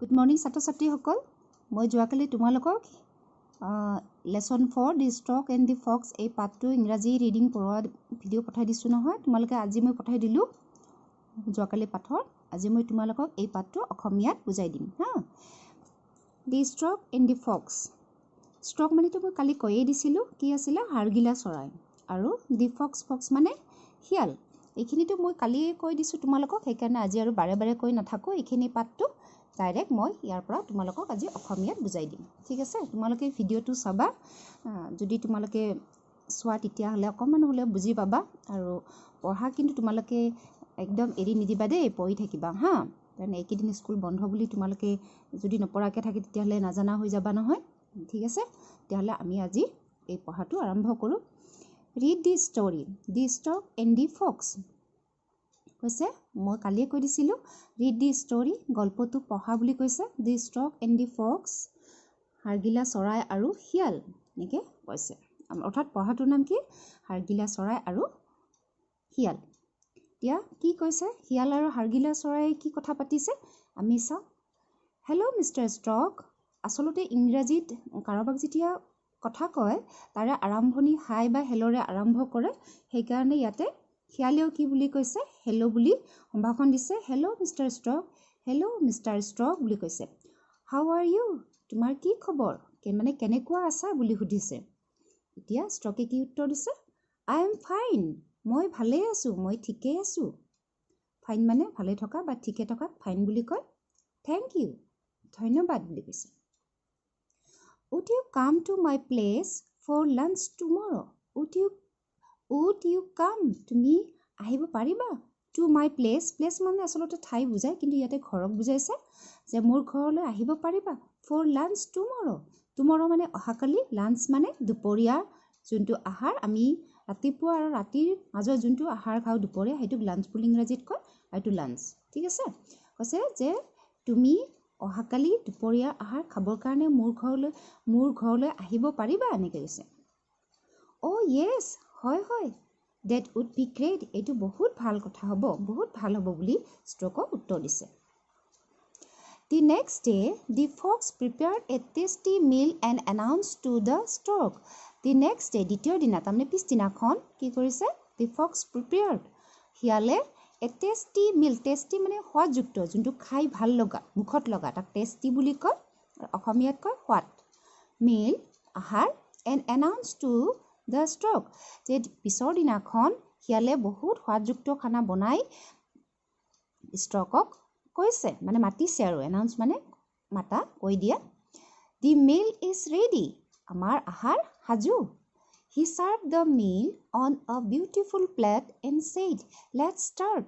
Good morning, ছাত্ৰ-ছাত্ৰী সকল। মই যোৱাকালি তোমালোকক lesson 4 the stork and the Fox এই পাঠটো ইংৰাজী ৰিডিং পঢ়োৱা ভিডিঅ' পঠাই দিছোঁ নহয়। তোমালোকে আজি মই পঠাই দিলোঁ যোৱাকালি পাঠৰ। আজি মই তোমালোকক এই পাঠটো অসমীয়াত বুজাই দিম হা। The stork and the fox. Stork মানেতো মই কালি কৈয়ে দিছিলোঁ কি আছিলে, হাড়গিলা চৰাই। আৰু দি ফক্স মানে শিয়াল। এইখিনিতো মই কালিয়ে কৈ দিছোঁ তোমালোকক, সেইকাৰণে আজি আৰু বাৰে বাৰে কৈ নাথাকোঁ। এইখিনি পাঠটো ডাইৰেক্ট মই ইয়াৰ পৰা তোমালোকক আজি অসমীয়াত বুজাই দিম, ঠিক আছে। তোমালোকে ভিডিঅ'টো চাবা, যদি তোমালোকে চোৱা তেতিয়াহ'লে অকণমান হ'লেও বুজি পাবা। আৰু পঢ়া কিন্তু তোমালোকে একদম এৰি নিদিবা দেই, পঢ়ি থাকিবা হা। কাৰণ এইকেইদিন স্কুল বন্ধ বুলি তোমালোকে যদি নপঢ়াকৈ থাকে তেতিয়াহ'লে নাজানা হৈ যাবা নহয়, ঠিক আছে। তেতিয়াহ'লে আমি আজি এই পঢ়াটো আৰম্ভ কৰোঁ। Read the story, the stork and the fox. কৈছে, মই কালিয়ে কৈ দিছিলোঁ ৰিড দি ষ্টৰি, গল্পটো পঢ়া বুলি কৈছে। দি ষ্টক এণ্ড দি ফক্স, হাড়গিলা চৰাই আৰু শিয়াল, এনেকৈ কৈছে। অৰ্থাৎ পঢ়াটোৰ নাম কি, হাড়গিলা চৰাই আৰু শিয়াল। এতিয়া কি কৈছে, শিয়াল আৰু হাড়গিলা চৰাই কি কথা পাতিছে আমি চাওঁ। Hello' mister stock. আচলতে ইংৰাজীত কাৰোবাক যেতিয়া কথা কয় তাৰে আৰম্ভণি হাই বা হেলৰে আৰম্ভ কৰে, সেইকাৰণে ইয়াতে শিয়ালেও কি বুলি কৈছে, হেল্ল' বুলি সম্ভাষণ দিছে। Hello' mister stock, hello' mister stock বুলি কৈছে। হাউ আৰ ইউ, তোমাৰ কি খবৰ, মানে কেনেকুৱা আছা বুলি সুধিছে। এতিয়া ষ্টকে কি উত্তৰ দিছে, আই এম ফাইন, মই ভালেই আছোঁ, মই ঠিকেই আছোঁ। ফাইন মানে ভালে থকা বা ঠিকে থকা, ফাইন বুলি কয়। থেংক ইউ, ধন্যবাদ বুলি কৈছে। Would you come to my place for lunch tomorrow', would you come, তুমি আহিব পাৰিবা, টু মাই প্লেচ, প্লেচ মানে আচলতে ঠাই বুজায়, কিন্তু ইয়াতে ঘৰক বুজাইছে, যে মোৰ ঘৰলৈ আহিব পাৰিবা, ফৰ লাঞ্চ টুমৰ' মানে অহাকালি, লাঞ্চ মানে দুপৰীয়াৰ যোনটো আহাৰ, আমি ৰাতিপুৱা আৰু ৰাতিৰ মাজত যোনটো আহাৰ খাওঁ দুপৰীয়া, সেইটোক লাঞ্চ বুলি ইংৰাজীত কয়, আৰু এইটো লাঞ্চ, ঠিক আছে। কৈছে যে তুমি অহাকালি দুপৰীয়াৰ আহাৰ খাবৰ কাৰণে মোৰ ঘৰলৈ আহিব পাৰিবা, এনেকৈ কৈছে। অ' য়েছ, হয় হয়, ডেট উড বি গ্ৰেট, এইটো বহুত ভাল কথা হ'ব, বহুত ভাল হ'ব বুলি ষ্ট্ৰকক উত্তৰ দিছে। The next day the fox prepared a tasty meal and announce to the stork. The next day, দ্বিতীয় দিনা, তাৰমানে পিছদিনাখন কি কৰিছে, দি ফক্স প্ৰিপেয়াৰ্ড, শিয়ালে এ টেষ্টি মিল, টেষ্টি মানে সোৱাদযুক্ত, যোনটো খাই ভাল লগা, মুখত লগা, তাক টেষ্টি বুলি কয়, অসমীয়াত কয় সোৱাদ, মিল আহাৰ, and announce to the stroke, যে পিছৰ দিনাখন শিয়ালে বহুত সোৱাদযুক্ত খানা বনাই ষ্ট্ৰকক কৈছে, মানে মাতিছে আৰু, এনাউন্স মানে মাতা, কৈ দিয়া। দি মিল ইজ ৰেডি, আমাৰ আহাৰ সাজু। He serve the meal on a beautiful plate and said let's start.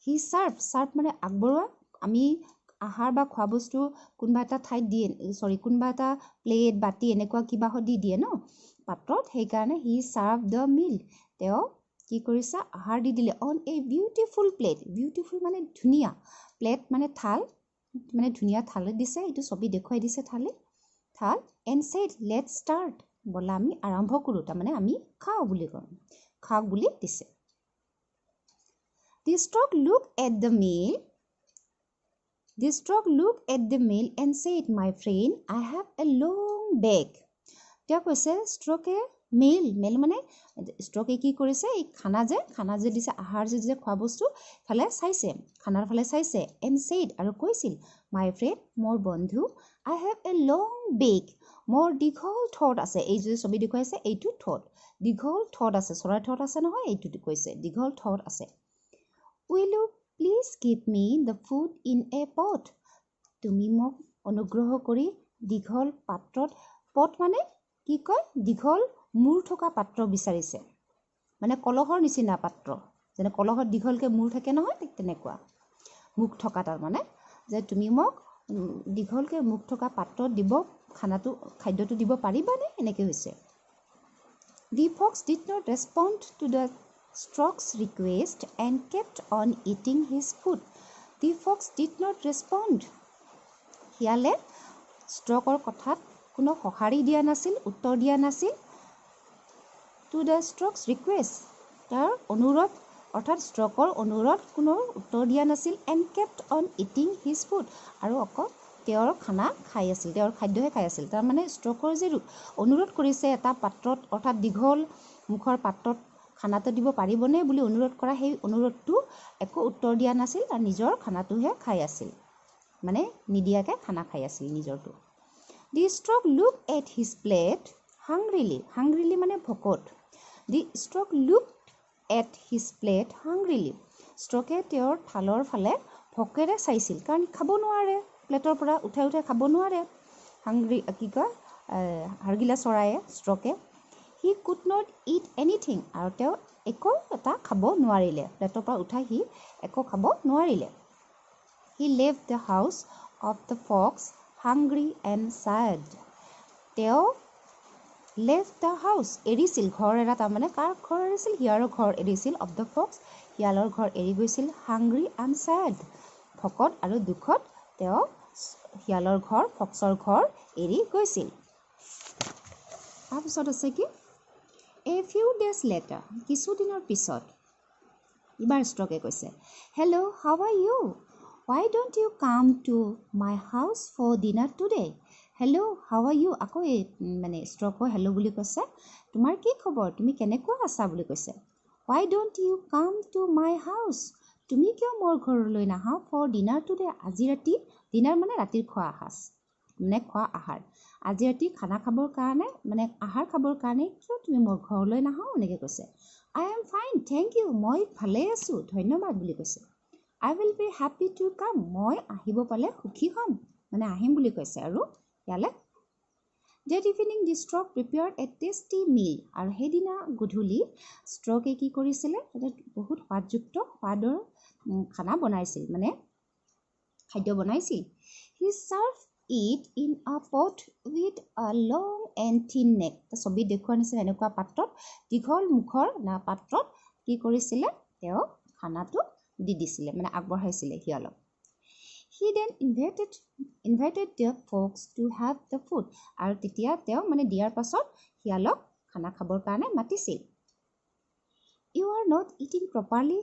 He serve মানে আগবঢ়োৱা, আমি আহাৰ বা খোৱা বস্তু কোনোবা এটা ঠাইত দিয়ে, কোনোবা এটা প্লেট বাতি এনেকুৱা কিবাহত দি দিয়ে ন পাত্ৰত, সেইকাৰণে হি চাৰ্ভ দ্য মিল, তেওঁ কি কৰিছে, আহাৰ দি দিলে, on a beautiful plate, beautiful মানে ধুনীয়া, প্লেট মানে থাল, মানে ধুনীয়া থালত দিছে, এইটো ছবি দেখুৱাই দিছে থাল, এণ্ড ছেইড লেটছ ষ্টাৰ্ট, ব'লা আমি আৰম্ভ কৰোঁ, তাৰমানে আমি খাওঁ বুলি কওঁ, খাওক বুলি দিছে। The stork look at the meal, The stork looked at the meal and said, my friend, I have a long bag. তেওঁ কৈছে, ষ্ট্ৰকে মেল মানে ষ্ট্ৰকে কি কৰিছে, এই খানা যে দিছে, আহাৰ যে খোৱা বস্তু ফালে চাইছে, খানাৰ ফালে চাইছে, and said আৰু কৈছিল, my friend, মোৰ বন্ধু, I have a long bag, মোৰ দীঘল ঠোঁট আছে, এই যে ছবি দেখুৱাইছে এইটো ঠোঁট, দীঘল ঠোঁট আছে, চৰাই ঠোঁট আছে নহয়, এইটো কৈছে দীঘল ঠোঁট আছে। Will you please give me the food in a pot? তুমি মোক অনুগ্ৰহ কৰি দীঘল পাত্ৰত, পট মানে কি কয়, দীঘল মূৰ থকা পাত্ৰ বিচাৰিছে, মানে কলহৰ নিচিনা পাত্ৰ, যেনে কলহত দীঘলকৈ মূৰ থাকে নহয়, ঠিক তেনেকুৱা মুখ থকা, তাৰমানে যে তুমি মোক দীঘলকৈ মুখ থকা পাত্ৰত দিব, খাদ্যটো দিব পাৰিবানে, এনেকৈ হৈছে। দি Fox did not respond to the Stork's request and kept on eating his food. The fox did not respond. শিয়ালে ষ্ট্ৰকৰ কথাত কোনো সঁহাৰি দিয়া নাছিল, উত্তৰ দিয়া নাছিল। To the Stork's request, তাৰ অনুৰোধ, অৰ্থাৎ ষ্ট্ৰকৰ অনুৰোধ কোনো উত্তৰ দিয়া নাছিল, and kept on eating his food, আৰু অকল তেওঁৰ খানা খাই আছিল, তেওঁৰ খাদ্যহে খাই আছিল। তাৰমানে ষ্ট্ৰকৰ যে অনুৰোধ কৰিছে এটা পাত্ৰত, অৰ্থাৎ দীঘল মুখৰ পাত্ৰত খানাটো দিব পাৰিবনে বুলি অনুৰোধ কৰা, সেই অনুৰোধটো একো উত্তৰ দিয়া নাছিল আৰু নিজৰ খানাটোহে খাই আছিল, মানে নিদিয়াকৈ খানা খাই আছিল নিজৰটো। The stork look at his plate hungrily, hungrily মানে ভোকত। The stork look at his plate hungrily, ষ্ট্ৰকে তেওঁৰ থালৰ ফালে ভোকেৰে চাইছিল, কাৰণ খাব নোৱাৰে, প্লেটৰ পৰা উঠাই উঠাই খাব নোৱাৰে হাংগ্ৰি, কি কয় হাৰগিলা চৰায়ে ষ্ট্ৰকে। He could not eat anything, আৰু তেওঁ একো এটা খাব নোৱাৰিলে, প্লেটৰ পৰা উঠাই সি একো খাব নোৱাৰিলে। He left the house of the fox hungry and sad, তেওঁ লেফ্ট দ্য হাউচ এৰিছিল, ঘৰ এৰা, তাৰমানে কাৰ ঘৰ এৰিছিল, শিয়ালৰ ঘৰ এৰিছিল, অফ দ্য ফক্স শিয়ালৰ ঘৰ এৰি গৈছিল, হাংগ্ৰি এণ্ড ছাড ভোকত আৰু দুখত তেওঁ শিয়ালৰ ঘৰ, ফক্সৰ ঘৰ এৰি গৈছিল। তাৰপিছত আছে কি, এ ফিউ ডেজ লেটাৰ, কিছুদিনৰ পিছত এইবাৰ ষ্ট্ৰকে কৈছে, hello' how are you, why don't you come to my house for dinner today. Hello' how are you, আকৌ এই মানে ষ্ট্ৰকো হেল্ল' বুলি কৈছে, তোমাৰ কি খবৰ, তুমি কেনেকুৱা আছা বুলি কৈছে। Y don't you come to my house, তুমি কিয় মোৰ ঘৰলৈ নাহা ফৰ ডিনাৰ টুডে, আজি ৰাতি, ডিনাৰ মানে ৰাতিৰ খোৱা আহাৰ, মানে খোৱা আহাৰ, আজি ৰাতি খানা খাবৰ কাৰণে, মানে আহাৰ খাবৰ কাৰণে কিয় তুমি মোৰ ঘৰলৈ নাহা, এনেকৈ কৈছে। I am fine thank you, মই ভালেই আছোঁ, ধন্যবাদ বুলি কৈছে। I will be happy to come, মই আহিব পালে সুখী হ'ম, মানে আহিম বুলি কৈছে আৰু ইয়ালৈ। Date evening the stroke prepared a tasty মিল, আৰু সেইদিনা গধূলি ষ্ট্ৰকে কি কৰিছিলে, বহুত সোৱাদৰ খানা বনাইছিল, মানে খাদ্য বনাইছিল। হি serve it in a pot with a long and থিন নেক, ছবিত দেখুওৱা নিচিনা এনেকুৱা পাত্ৰত, দীঘল মুখৰ পাত্ৰত কি কৰিছিলে, তেওঁ খানাটো দি দিছিলে, মানে আগবঢ়াইছিলে শিয়ালক। He then invited the fox to have the food, আৰু তেতিয়া তেওঁ মানে দিয়াৰ পাছত শিয়ালক খানা খাবৰ কাৰণে মাতিছিল। You are not eating properly,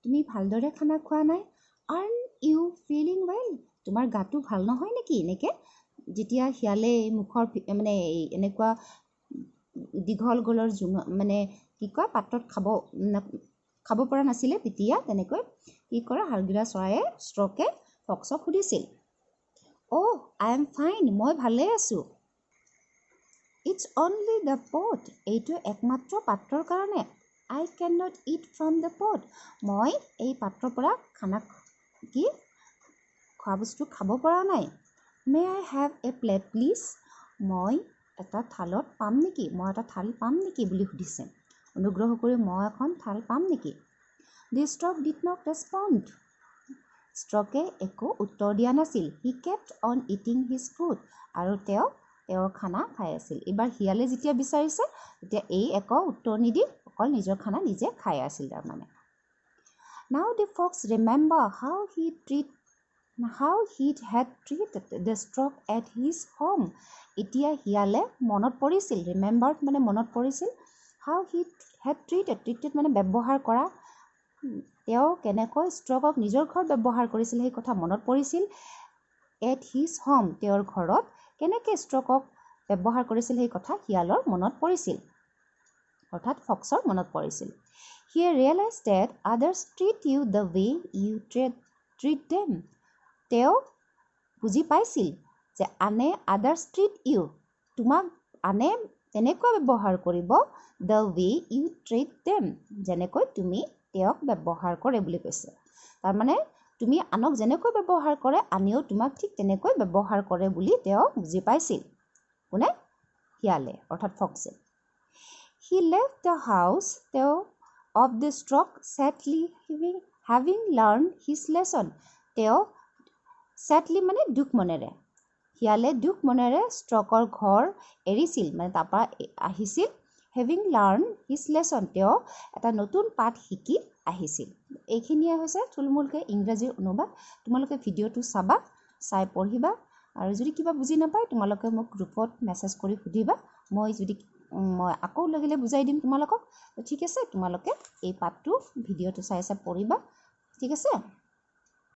তুমি ভালদৰে খানা খোৱা নাই। আৰ্ন ইউ ফিলিং ৱেল, তোমাৰ গাটো ভাল নহয় নেকি, এনেকৈ যেতিয়া শিয়ালে মুখৰ মানে এনেকুৱা দীঘল গলৰ মানে কি কয় পাত্ৰত খাব পৰা নাছিলে, তেতিয়া তেনেকৈ কি কৰে, হাৰগিলা চৰায়ে ষ্ট্ৰকে ফক্সক সুধিছিল, অ' আই এম ফাইন, মই ভালেই আছোঁ। ইটছ অনলি দ্য পট, এইটো একমাত্ৰ পাত্ৰৰ কাৰণে। I can not eat from the pot, মই এই পাত্ৰৰ পৰা খানা কি খোৱা বস্তু খাব পৰা নাই। May I have a plate please, মই এটা থালত পাম নেকি, মই এটা থাল পাম নেকি বুলি সুধিছে, অনুগ্ৰহ কৰি মই এখন থাল পাম নেকি। দি ষ্ট্ৰক ডিড নট ৰেছপণ্ড, ষ্ট্ৰকে একো উত্তৰ দিয়া নাছিল। হি kept on eating his food, আৰু তেওঁৰ খানা খাই আছিল। এইবাৰ শিয়ালে যেতিয়া বিচাৰিছে, তেতিয়া এই একো উত্তৰ নিদি অকল নিজৰ খানা নিজে খাই আছিল তাৰমানে। নাও দি Fox remember how he had treated the stroke at his home, এতিয়া শিয়ালে মনত পৰিছিল, ৰিমেম্বাৰ্ড মানে মনত পৰিছিল, হাউ হি হেড ট্ৰিটেড মানে ব্যৱহাৰ কৰা, তেওঁ কেনেকৈ ষ্ট্ৰকক নিজৰ ঘৰত ব্যৱহাৰ কৰিছিল সেই কথা মনত পৰিছিল। এট হিজ হোম, তেওঁৰ ঘৰত কেনেকৈ ষ্ট্ৰকক ব্যৱহাৰ কৰিছিল সেই কথা শিয়ালৰ মনত পৰিছিল, অৰ্থাৎ ফক্সৰ মনত পৰিছিল। He realise that others treat you the way you treat them, তেওঁ বুজি পাইছিল যে আদাৰ্ছ ট্ৰিট ইউ, তোমাক আনে তেনেকৈ ব্যৱহাৰ কৰিব, the way you treat them, যেনেকৈ তুমি তেওঁক ব্যৱহাৰ কৰে বুলি কৈছে। তাৰমানে তুমি আনক যেনেকৈ ব্যৱহাৰ কৰে, আনেও তোমাক ঠিক তেনেকৈ ব্যৱহাৰ কৰে বুলি তেওঁ বুজি পাইছিল, কোনে, শিয়ালে অৰ্থাৎ ফক্সে। হি লেফ্ট দ্য হাউচ, তেওঁ of the stork sadly having learn his lesson, তেওঁ ছেডলি মানে দুখ মনেৰে, শিয়ালে দুখ মনেৰে ষ্ট্ৰকৰ ঘৰ এৰিছিল, মানে তাৰপৰা আহিছিল। হেভিং লাৰ্ণ হিজ লেছন, তেওঁ এটা নতুন পাঠ শিকি আহিছিল। এইখিনিয়ে হৈছে থুলমূলকৈ ইংৰাজীৰ অনুবাদ। তোমালোকে ভিডিঅ'টো চাবা, চাই পঢ়িবা, আৰু যদি কিবা বুজি নাপায় তোমালোকে মোক গ্ৰুপত মেছেজ কৰি সুধিবা, মই আকৌ লাগিলে বুজাই দিম তোমালোকক। ঠিক আছে, তোমালোকে এই পাঠটো ভিডিঅ'টো চাই পঢ়িবা, ঠিক আছে।